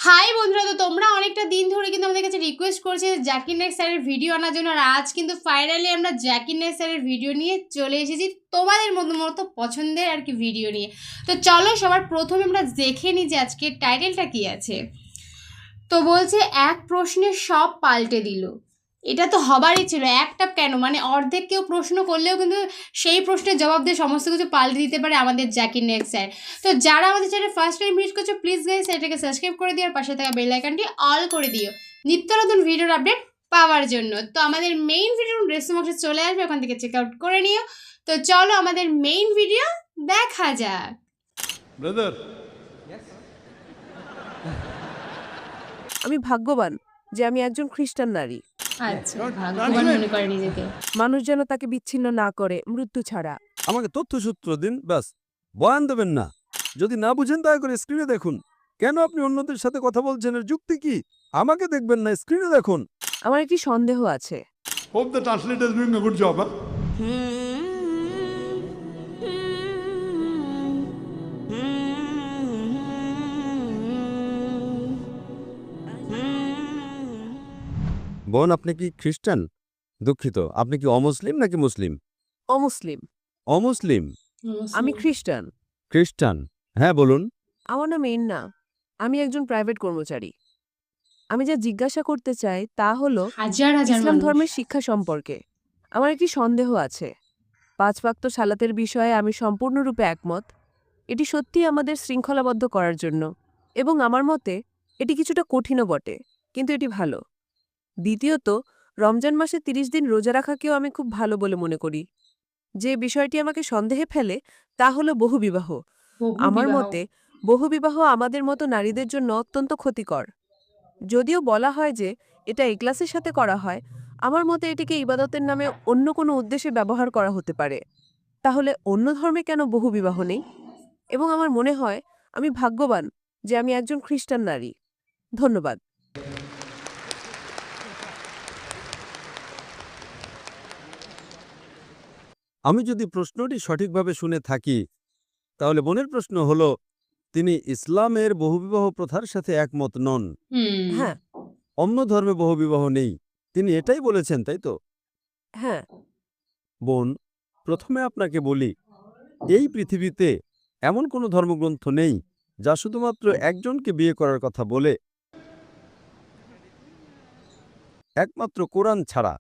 High বন্ধুরা, তো তোমরা অনেকটা দিন ধরে কিন্তু আমাদের কাছে রিকোয়েস্ট করছে জাকির নায়েক স্যারের ভিডিও আনার জন্য। আর আজ কিন্তু ফাইনালি আমরা জাকির নায়েক স্যারের ভিডিও নিয়ে চলে এসেছি, তোমাদের মতো পছন্দের আর কি ভিডিও নিয়ে। তো চলো সবার প্রথমে আমরা দেখে নিই যে আজকের টাইটেলটা কী আছে। তো বলছে এক প্রশ্নে সব পাল্টে দিল। এটা তো হবারই ছিল, একটা কেন, মানে অর্ধেক কেউ প্রশ্ন করলেও কিন্তু সেই প্রশ্নের জবাব দিয়ে সমস্ত কিছু পাল্টে দিতে পারে আমাদের জাকির নায়েক স্যার। তো যারা আমাদের চ্যানেল ফার্স্ট টাইম ভিজিট করছো, প্লিজ গাইস এটাকে সাবস্ক্রাইব করে দিও আর পাশে থাকা বেল আইকনটি অল করে দিও নিত্য নতুন ভিডিওর আপডেট পাওয়ার জন্য। তো আমাদের মেইন ভিডিও ডেসক্রিপশন বক্সে চলে আসবে, ওখান থেকে চেক আউট করে নিও। তো চলো আমাদের মেইন ভিডিও দেখা যাক। ব্রাদার, আমি ভাগ্যবান যে আমি একজন খ্রিস্টান নারী। আচ্ছা, ভাগ্যবান মনে করে নিজেকে। মানুষ যেন তাকে বিচ্ছিন্ন না করে মৃত্যু ছাড়া। আমাকে তথ্যসূত্র দিন, ব্যাস। বয়ান দেবেন না। যদি না বুঝেন দয়া করে স্ক্রিনে দেখুন। কেন আপনি অন্যদের সাথে কথা বলছেন, এর যুক্তি কি? আমাকে দেখবেন না, স্ক্রিনে দেখুন। আমার একটি সন্দেহ আছে। Hope the translator is doing a good job. Huh? বোন, আপনি কি খ্রিস্টান? দুঃখিত, আপনি কি অমুসলিম নাকি মুসলিম? অমুসলিম। অমুসলিম। আমি খ্রিস্টান। খ্রিস্টান, হ্যাঁ বলুন। আমার নাম এন্না। আমি একজন প্রাইভেট কর্মচারী। আমি যা জিজ্ঞাসা করতে চাই তা হলো হাজার হাজার ইসলাম মানুষ। ধর্মের শিক্ষা সম্পর্কে আমার একটি সন্দেহ আছে। 5 ওয়াক্ত সালাতের বিষয়ে আমি সম্পূর্ণরূপে একমত। এটি সত্যিই আমাদের শৃঙ্খলাবদ্ধ করার জন্য, এবং আমার মতে এটি কিছুটা কঠিনও বটে, কিন্তু এটি ভালো। দ্বিতীয়ত, রমজান মাসে 30 দিন রোজা রাখাকেও আমি খুব ভালো বলে মনে করি। যে বিষয়টি আমাকে সন্দেহে ফেলে তা হলো বহুবিবাহ। আমার মতে বহুবিবাহ আমাদের মতো নারীদের জন্য অত্যন্ত ক্ষতিকর। যদিও বলা হয় যে এটা ইখলাসের সাথে করা হয়, আমার মতে এটিকে ইবাদতের নামে অন্য কোনো উদ্দেশ্যে ব্যবহার করা হতে পারে। তাহলে অন্য ধর্মে কেন বহুবিবাহ নেই? এবং আমার মনে হয় আমি ভাগ্যবান যে আমি একজন খ্রিস্টান নারী। ধন্যবাদ। আমি যদি প্রশ্নটি সঠিকভাবে শুনে থাকি, তাহলে বোনের প্রশ্ন হলো, তিনি ইসলামের বহুবিবাহ প্রথার সাথে একমত নন। হ্যাঁ। অন্য ধর্মে বহুবিবাহ নেই, তিনি এটাই বলেছেন, তাই তো? হ্যাঁ। বোন, প্রথমে আপনাকে বলি, এই পৃথিবীতে এমন কোনো ধর্মগ্রন্থ নেই যা শুধুমাত্র একজনকে বিয়ে করার কথা বলে, একমাত্র কোরআন ছাড়া।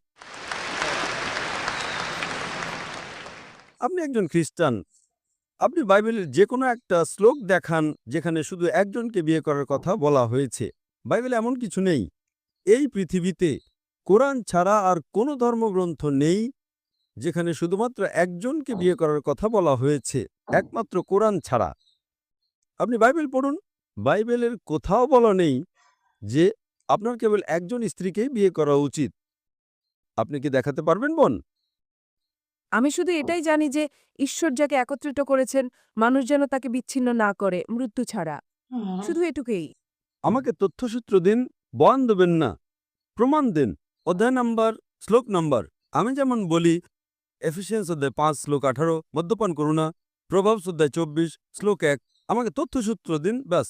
আপনি একজন খ্রিস্টান, আপনি বাইবেলের যে কোনো একটা শ্লোক দেখান যেখানে শুধু একজনকে বিয়ে করার কথা বলা হয়েছে। বাইবেলে এমন কিছু নেই। এই পৃথিবীতে কোরআন ছাড়া আর কোনো ধর্মগ্রন্থ নেই যেখানে শুধুমাত্র একজনকে বিয়ে করার কথা বলা হয়েছে, একমাত্র কোরআন ছাড়া। আপনি বাইবেল পড়ুন, বাইবেলের কোথাও বলা নেই যে আপনার কেবল একজন স্ত্রীকেই বিয়ে করা উচিত। আপনি কি দেখাতে পারবেন, বোন? আমি শুধু এটাই জানি যে ঈশ্বর যাকে একত্রিত করেছেন, মানুষ যেন তাকে বিচ্ছিন্ন না করে মৃত্যু ছাড়া। শুধু এটুকুই। আমাকে তথ্যসূত্র দিন, বয়ান দেবেন না, প্রমাণ দিন। অধ্যায় নাম্বার, শ্লোক নাম্বার। আমি যেমন বলি, এফিসিয়েন্স অধ্যায় 5 শ্লোক 18, মদ্যপান করো না। প্রভাবস অধ্যায় 24 শ্লোক 1। আমাকে তথ্যসূত্র দিন, ব্যাস।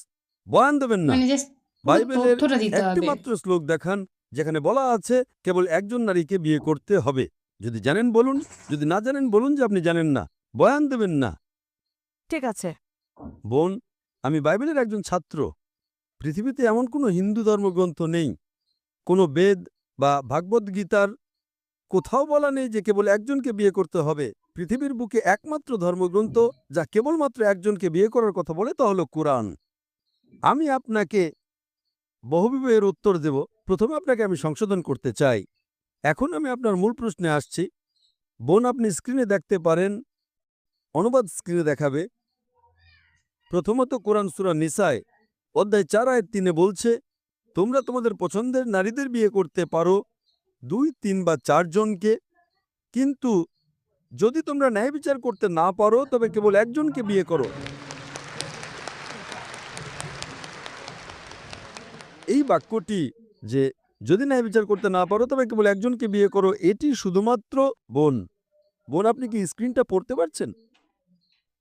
বয়ান দেবেন না। মানে জাস্ট বাইবেলের তথ্যটা দিতে একটি হবে। মাত্র শ্লোক দেখান যেখানে বলা আছে কেবল একজন নারীকে বিয়ে করতে হবে। যদি জানেন বলুন, যদি না জানেন বলুন যে আপনি জানেন না। বয়ান দেবেন না। ঠিক আছে। বোন, আমি বাইবেলের একজন ছাত্র। পৃথিবীতে এমন কোনো হিন্দু ধর্মগ্রন্থ নেই, কোনো বেদ বা ভাগবত গীতার কোথাও বলা নেই যে কেবল একজনকে বিয়ে করতে হবে। পৃথিবীর বুকে একমাত্র ধর্মগ্রন্থ যা কেবলমাত্র একজনকে বিয়ে করার কথা বলে তা হলো কোরআন। আমি আপনাকে বহুবিবাহের উত্তর দেব। প্রথমে আপনাকে আমি সংশোধন করতে চাই। এখন আমি আপনার মূল প্রশ্নে আসছি। বোন, আপনি স্ক্রিনে দেখতে পারেন, অনুবাদ স্ক্রিনে দেখাবে। প্রথমত কোরআন সূরা নিসায় অধ্যায় 4 আয়াত 3 বলছে, তোমরা তোমাদের পছন্দের নারীদের বিয়ে করতে পারো 2, 3 বা 4 জনকে, কিন্তু যদি তোমরা ন্যায় বিচার করতে না পারো তবে কেবল একজনকে বিয়ে করো। এই বাক্যটি যে যদি ন্যায় বিচার করতে না পারো তবে কেবল একজনকে বিয়ে করো, এটি শুধুমাত্র বোন। বোন, আপনি কি স্ক্রিনটা পড়তে পারছেন?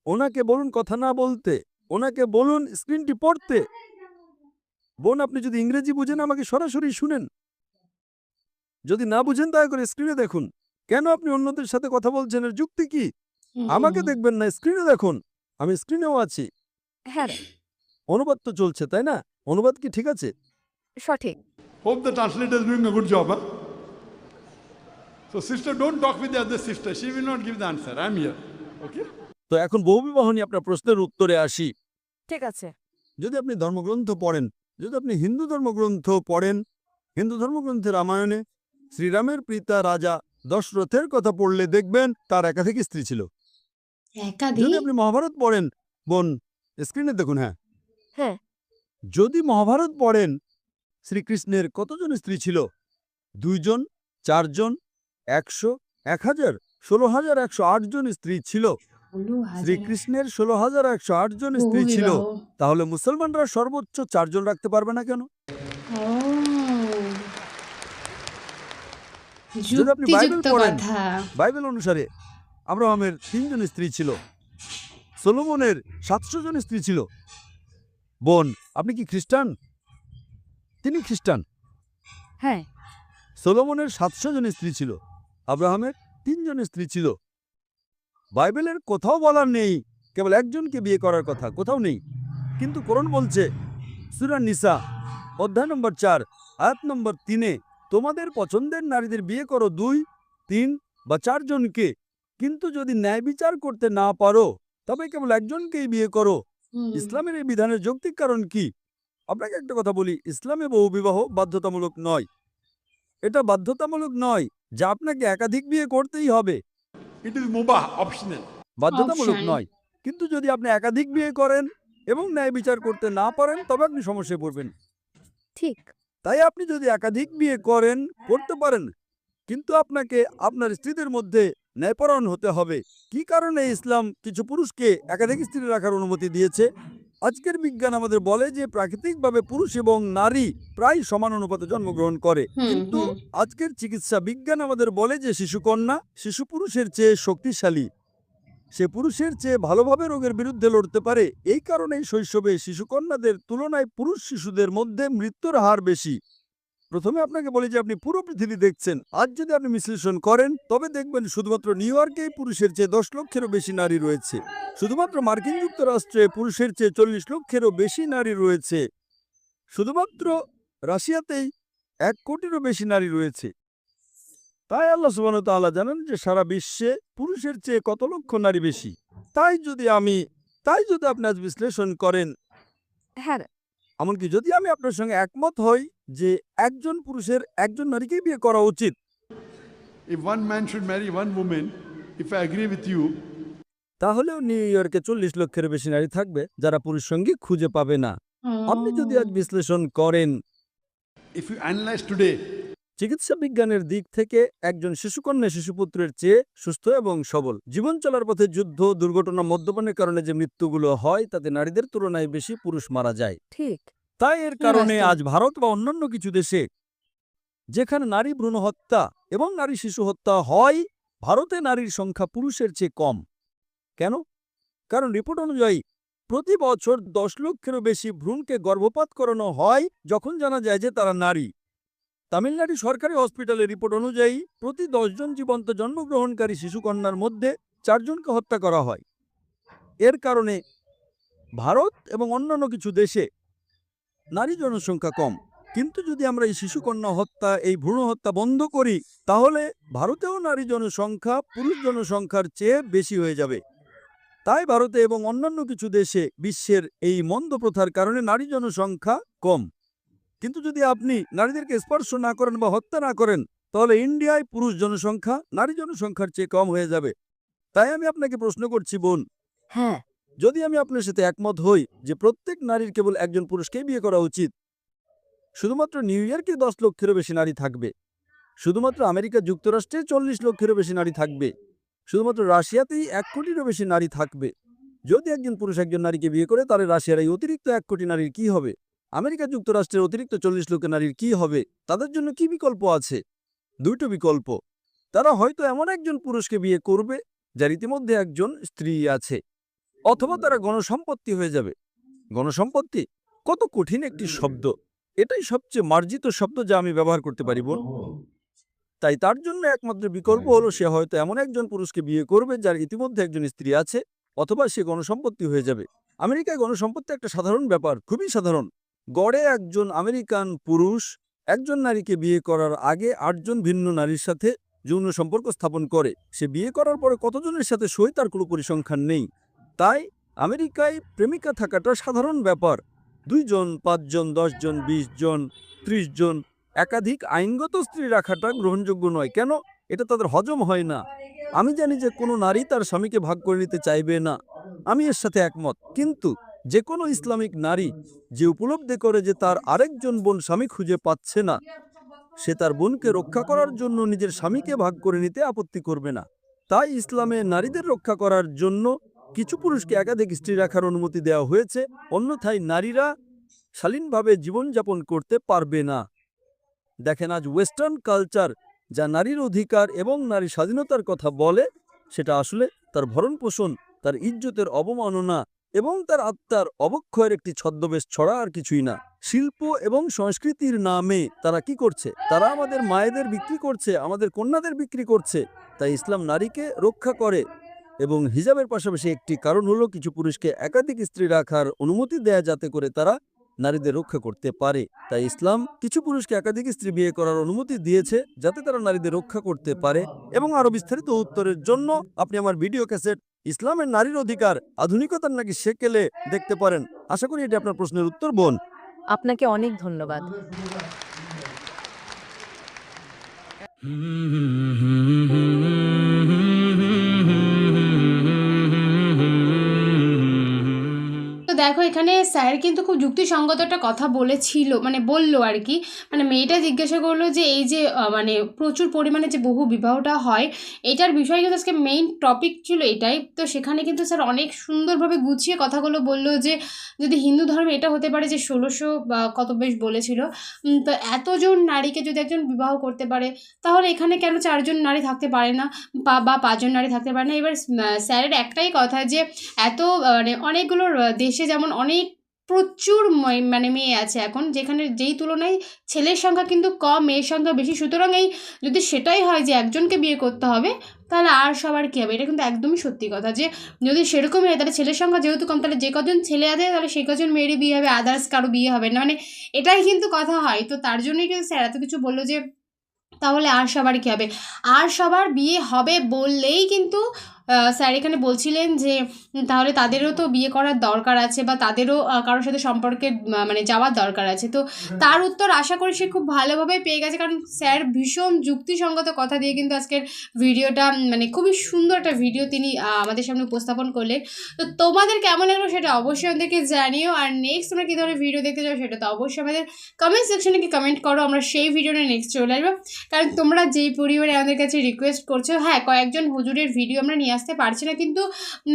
ওনাকে বলুন কথা না বলতে, ওনাকে বলুন স্ক্রিনটি পড়তে। বোন, আপনি যদি ইংরেজি বুঝেন আমাকে সরাসরি শুনেন, যদি না বুঝেন দয়া করে স্ক্রিনে দেখুন। কেন আপনি অন্যদের সাথে কথা বলছেন, এর যুক্তি কি? আমাকে দেখবেন না, স্ক্রিনে দেখুন, আমি স্ক্রিনেও আছি। হ্যাঁ, অনুবাদ তো চলছে, তাই না? অনুবাদ কি ঠিক আছে? সঠিক। Hope the translator is doing a good job. Huh? So, sister, don't talk with the other sister. She will not give the answer. I'm here. Okay? তো এখন বহুবিবাহ নিয়ে আপনার প্রশ্নের উত্তরে আসি। ঠিক আছে। যদি আপনি ধর্মগ্রন্থ পড়েন, যদি আপনি হিন্দু ধর্মগ্রন্থ পড়েন, হিন্দু ধর্মগ্রন্থে রামায়ণে শ্রীরামের পিতা রাজা দশরথের কথা পড়লে দেখবেন তার একাধিক স্ত্রী ছিল। যদি একাধিক? আপনি মহাভারত পড়েন, বোন স্ক্রিনে দেখুন, হ্যাঁ, হ্যাঁ, যদি মহাভারত পড়েন, শ্রীকৃষ্ণের কতজন স্ত্রী ছিল? 2 জন, 4 জন, 100, 1000, 16,108 জন স্ত্রী ছিল। 16,000 শ্রীকৃষ্ণের 16,108 জন স্ত্রী ছিল, বহুবিবাহ। তাহলে মুসলমানরা সর্বোচ্চ 4 জন রাখতে পারবে না কেন? ও, যদি আপনি বাইবেল যুক্তিযুক্ত পড়েন, কথা। বাইবেল অনুসারে আব্রাহামের 3 জন স্ত্রী ছিল, সলোমনের 700 জন স্ত্রী ছিল। বোন, আপনি কি খ্রিস্টান? তিনি খ্রিস্টান। হ্যাঁ, সলোমনের 700 জন স্ত্রী ছিল, আব্রাহামের 3 জন স্ত্রী ছিল। বাইবেলের কোথাও বলার নেই কেবল একজনকে বিয়ে করার কথা, কোথাও নেই। কিন্তু কোরআন বলছে সূরা নিসা অধ্যায় নম্বর 4 আয়াত নম্বর 3-এ, তোমাদের পছন্দের নারীদের বিয়ে করো 2, 3 বা 4 জনকে, কিন্তু যদি ন্যায় বিচার করতে না পারো তবে কেবল একজনকেই বিয়ে করো। হুম। ইসলামের এই বিধানের যৌক্তিক কারণ কি? আপনাকে একটা কথা বলি, ইসলামে বহুবিবাহ বাধ্যতামূলক নয়। এটা বাধ্যতামূলক নয় যা আপনাকে একাধিক বিয়ে করতেই হবে, It is mubah, optional. বাধ্যতামূলক Option. নয়। কিন্তু যদি আপনি একাধিক বিয়ে করেন এবং ন্যায় বিচার করতে না পারেন তবে আপনি সমস্যায় পড়বেন। ঠিক। তাই আপনি যদি একাধিক বিয়ে করতে পারেন, কিন্তু আপনাকে আপনার স্ত্রীদের মধ্যে ন্যায়পরায়ণ হতে হবে। কি কারণে ইসলাম কিছু পুরুষকে একাধিক স্ত্রী রাখার অনুমতি দিয়েছে? আজকের বিজ্ঞান আমাদের বলে যে প্রাকৃতিকভাবে পুরুষ এবং নারী প্রায় সমান অনুপাতে জন্মগ্রহণ করে, হুম, কিন্তু হুম। আজকের চিকিৎসা বিজ্ঞান আমাদের বলে যে শিশুকন্যা শিশু পুরুষের চেয়ে শক্তিশালী, সে পুরুষের চেয়ে ভালোভাবে রোগের বিরুদ্ধে লড়তে পারে। এই কারণেই শৈশবে শিশুকন্যাদের তুলনায় পুরুষ শিশুদের মধ্যে মৃত্যুর হার বেশি। প্রথমে আপনাকে বলি যে আপনি পুরো পৃথিবী দেখছেন, আজ যদি আপনি বিশ্লেষণ করেন তবে দেখবেন শুধুমাত্র নিউ ইয়র্কেই পুরুষের চেয়ে 10 লক্ষেরও বেশি নারী রয়েছে। শুধুমাত্র মার্কিন যুক্তরাষ্ট্রে পুরুষের চেয়ে 40 লক্ষেরও বেশি নারী রয়েছে। শুধুমাত্র রাশিয়াতেই 1 কোটিরও বেশি নারী রয়েছে। তাই আল্লাহ সুবহানাহু ওয়া তাআলা জানেন যে সারা বিশ্বে পুরুষের চেয়ে কত লক্ষ নারী বেশি। তাই যদি আপনি আজ বিশ্লেষণ করেন, হ্যাঁ, এমনকি যদি আমি আপনার সঙ্গে একমত হই যে একজন পুরুষের একজন নারীকেই বিয়ে করা উচিত, If one man should marry one woman, if I agree with you, তাহলেও নিউ ইয়র্কে 40 লক্ষের বেশি নারী থাকবে যারা পুরুষ সঙ্গী খুঁজে পাবে না। আপনি যদি আজ বিশ্লেষণ করেন, if you analyze today, চিকিৎসা বিজ্ঞানের দিক থেকে একজন শিশুকন্যা শিশুপুত্রের চেয়ে সুস্থ এবং সবল। জীবন চলার পথে যুদ্ধ, দুর্ঘটনা, মদ্যপানের কারণে যে মৃত্যুগুলো হয় তাতে নারীদের তুলনায় বেশি পুরুষ মারা যায়। ঠিক। তাই এর কারণে বাস্তব। আজ ভারত বা অন্যান্য কিছু দেশে যেখানে নারী ভ্রূণ হত্যা এবং নারী শিশু হত্যা হয়, ভারতে নারীর সংখ্যা পুরুষের চেয়ে কম। কেন? কারণ রিপোর্ট অনুযায়ী প্রতি বছর 10 লক্ষেরও বেশি ভ্রূণকে গর্ভপাত করানো হয় যখন জানা যায় যে তারা নারী। তামিলনাড়ু সরকারি হসপিটালের রিপোর্ট অনুযায়ী প্রতি 10 জন জীবন্ত জন্মগ্রহণকারী শিশুকন্যার মধ্যে 4 জনকে হত্যা করা হয়। এর কারণে ভারত এবং অন্যান্য কিছু দেশে নারী জনসংখ্যা কম। কিন্তু যদি আমরা এই শিশুকন্যা হত্যা, এই ভ্রূণ হত্যা বন্ধ করি, তাহলে ভারতেও নারী জনসংখ্যা পুরুষ জনসংখ্যার চেয়ে বেশি হয়ে যাবে। তাই ভারতে এবং অন্যান্য কিছু দেশে বিশ্বের এই মন্দ প্রথার কারণে নারী জনসংখ্যা কম। কিন্তু যদি আপনি নারীদেরকে স্পর্শ না করেন বা হত্যা না করেন, তাহলে ইন্ডিয়ায় পুরুষ জনসংখ্যা নারী জনসংখ্যার চেয়ে কম হয়ে যাবে। তাই আমি আপনাকে প্রশ্ন করছি বোন, হ্যাঁ, যদি আমি আপনার সাথে একমত হই যে প্রত্যেক নারীর কেবল একজন পুরুষকেই বিয়ে করা উচিত, শুধুমাত্র নিউ ইয়র্কে 10 লক্ষেরও বেশি নারী থাকবে, শুধুমাত্র আমেরিকা যুক্তরাষ্ট্রে 40 লক্ষেরও বেশি নারী থাকবে, শুধুমাত্র রাশিয়াতেই 1 কোটিরও বেশি নারী থাকবে। যদি একজন পুরুষ একজন নারীকে বিয়ে করে, তাহলে রাশিয়ার এই অতিরিক্ত 1 কোটি নারীর কি হবে? আমেরিকা যুক্তরাষ্ট্রের অতিরিক্ত 40 লক্ষ নারীর কি হবে? তাদের জন্য কি বিকল্প আছে? 2টো বিকল্প। তারা হয়তো এমন একজন পুরুষকে বিয়ে করবে যার ইতিমধ্যে একজন স্ত্রী আছে, অথবা তারা গণসম্পত্তি হয়ে যাবে। গণসম্পত্তি কত কঠিন একটি শব্দ। এটাই সবচেয়ে মার্জিত শব্দ যা আমি ব্যবহার করতে পারি বোন। তাই তার জন্য একমাত্র বিকল্প হলো সে হয়তো এমন একজন পুরুষকে বিয়ে করবে যার ইতিমধ্যে একজন স্ত্রী আছে, অথবা সে গণসম্পত্তি হয়ে যাবে। আমেরিকায় গণসম্পত্তি একটা সাধারণ ব্যাপার, খুবই সাধারণ। গড়ে একজন আমেরিকান পুরুষ একজন নারীকে বিয়ে করার আগে 8 জন ভিন্ন নারীর সাথে যৌন সম্পর্ক স্থাপন করে। সে বিয়ে করার পরে কতজনের সাথে সই তার কোনো পরিসংখ্যান নেই। তাই আমেরিকায় প্রেমিকা থাকাটা সাধারণ ব্যাপার। 2 জন, 5 জন, 10 জন, 20 জন, 30 জন, একাধিক আইনগত স্ত্রী রাখাটা গ্রহণযোগ্য নয়। কেন? এটা তাদের হজম হয় না। আমি জানি যে কোনো নারী তার স্বামীকে ভাগ করে নিতে চাইবে না, আমি এর সাথে একমত। কিন্তু যে কোনো ইসলামিক নারী যে উপলব্ধি করে যে তার আরেকজন বোন স্বামী খুঁজে পাচ্ছে না, সে তার বোনকে রক্ষা করার জন্য নিজের স্বামীকে ভাগ করে নিতে আপত্তি করবে না। তাই ইসলামে নারীদের রক্ষা করার জন্য কিছু পুরুষকে একাধিক স্ত্রী রাখার অনুমতি দেওয়া হয়েছে, অন্যথায় নারীরা শালীনভাবে জীবনযাপন করতে পারবে না। দেখেন, আজ ওয়েস্টার্ন কালচার যা নারীর অধিকার এবং নারী স্বাধীনতার কথা বলে, সেটা আসলে তার ভরণপোষণ, তার ইজ্জতের অবমাননা এবং তার আত্মার অবক্ষয়ের একটি ছদ্মবেশ ছড়া, আর কিছুই না। শিল্প এবং সংস্কৃতির নামে তারা কি করছে? তারা আমাদের মায়েদের বিক্রি করছে, আমাদের কন্যাদের বিক্রি করছে। তাই ইসলাম নারীকে রক্ষা করে, এবং হিজাবের পাশাপাশি একটি কারণ হলো কিছু পুরুষকে একাধিক স্ত্রী রাখার অনুমতি দেয়া, যাতে করে তারা নারীদের রক্ষা করতে পারে। তাই ইসলাম কিছু পুরুষকে একাধিক স্ত্রী বিয়ে করার অনুমতি দিয়েছে, যাতে তারা নারীদের রক্ষা করতে পারে। এবং আরো বিস্তারিত উত্তরের জন্য আপনি আমার ভিডিও ক্যাসেট ইসলামের নারীর অধিকার আধুনিকতার নাকি সেকেলে দেখতে পারেন। আশা করি এটি আপনার প্রশ্নের উত্তর বোন। আপনাকে অনেক ধন্যবাদ। তো দেখো, এখানে স্যার কিন্তু খুব যুক্তিসঙ্গত একটা কথা বলেছিল, মানে বললো আর কি। মানে মেয়েটা জিজ্ঞাসা করলো যে এই যে মানে প্রচুর পরিমাণে যে বহু বিবাহটা হয়, এটার বিষয় কিন্তু আজকে মেইন টপিক ছিল এটাই। তো সেখানে কিন্তু স্যার অনেক সুন্দরভাবে গুছিয়ে কথাগুলো বললো যে যদি হিন্দু ধর্মে এটা হতে পারে যে 1600 বা কত বেশ বলেছিল, তো এতজন নারীকে যদি একজন বিবাহ করতে পারে, তাহলে এখানে কেন 4 জন নারী থাকতে পারে না, বা 5 জন নারী থাকতে পারে না? এবার স্যারের একটাই কথা যে এত মানে অনেকগুলো দেশে যেমন অনেক প্রচুর মানে মেয়ে আছে এখন, যেখানে যেই তুলনায় ছেলের সংখ্যা কিন্তু কম, মেয়ের সংখ্যা বেশি। সুতরাং এই যদি সেটাই হয় যে একজনকে বিয়ে করতে হবে, তাহলে আর সবার কী হবে? এটা কিন্তু একদমই সত্যি কথা যে যদি সেরকমই হয়, তাহলে ছেলের সংখ্যা যেহেতু কম, তাহলে যে কজন ছেলে আছে তাহলে সেই কজন মেয়েরই বিয়ে হবে, আদার্স কারো বিয়ে হবে না। মানে এটাই কিন্তু কথা হয়। তো তার জন্যই কিন্তু স্যার এত কিছু বললো যে তাহলে আর সবার কী হবে? আর সবার বিয়ে হবে বললেই কিন্তু স্যার এখানে বলছিলেন যে তাহলে তাদেরও তো বিয়ে করার দরকার আছে, বা তাদেরও কারোর সাথে সম্পর্কে মানে যাওয়ার দরকার আছে। তো তার উত্তর আশা করি সে খুব ভালোভাবে পেয়ে গেছে, কারণ স্যার ভীষণ যুক্তিসঙ্গত কথা দিয়ে কিন্তু আজকের ভিডিওটা মানে খুবই সুন্দর একটা ভিডিও তিনি আমাদের সামনে উপস্থাপন করলেন। তো তোমাদের কেমন লাগলো সেটা অবশ্যই আমাদেরকে জানিও। আর নেক্সট তোমরা কী ধরনের ভিডিও দেখতে চাও সেটা তো অবশ্যই আমাদের কমেন্ট সেকশনে কি কমেন্ট করো, আমরা সেই ভিডিও নিয়ে নেক্সট চলে আসবো। কারণ তোমরা যেই পরিমাণে আমাদের কাছে রিকোয়েস্ট করছো, হ্যাঁ কয়েকজন হুজুরের ভিডিও আমরা নিয়ে আসতে পারছি না, কিন্তু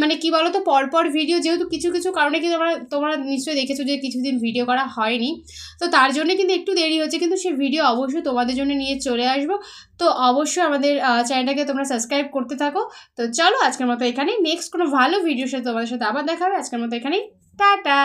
মানে কি বলো তো, পরপর ভিডিও যেহেতু কিছু কিছু কারণে কিন্তু তোমরা নিশ্চয়ই দেখেছো যে কিছুদিন ভিডিও করা হয়নি, তো তার জন্য কিন্তু একটু দেরি হচ্ছে, কিন্তু সেই ভিডিও অবশ্যই তোমাদের জন্য নিয়ে চলে আসবো। তো অবশ্যই আমাদের চ্যানেলটাকে তোমরা সাবস্ক্রাইব করতে থাকো। তো চলো আজকের মতো এখানেই, নেক্সট কোনো ভালো ভিডিওর সাথে তোমাদের সাথে আবার দেখা হবে। আজকের মতো এখানেই, টাটা।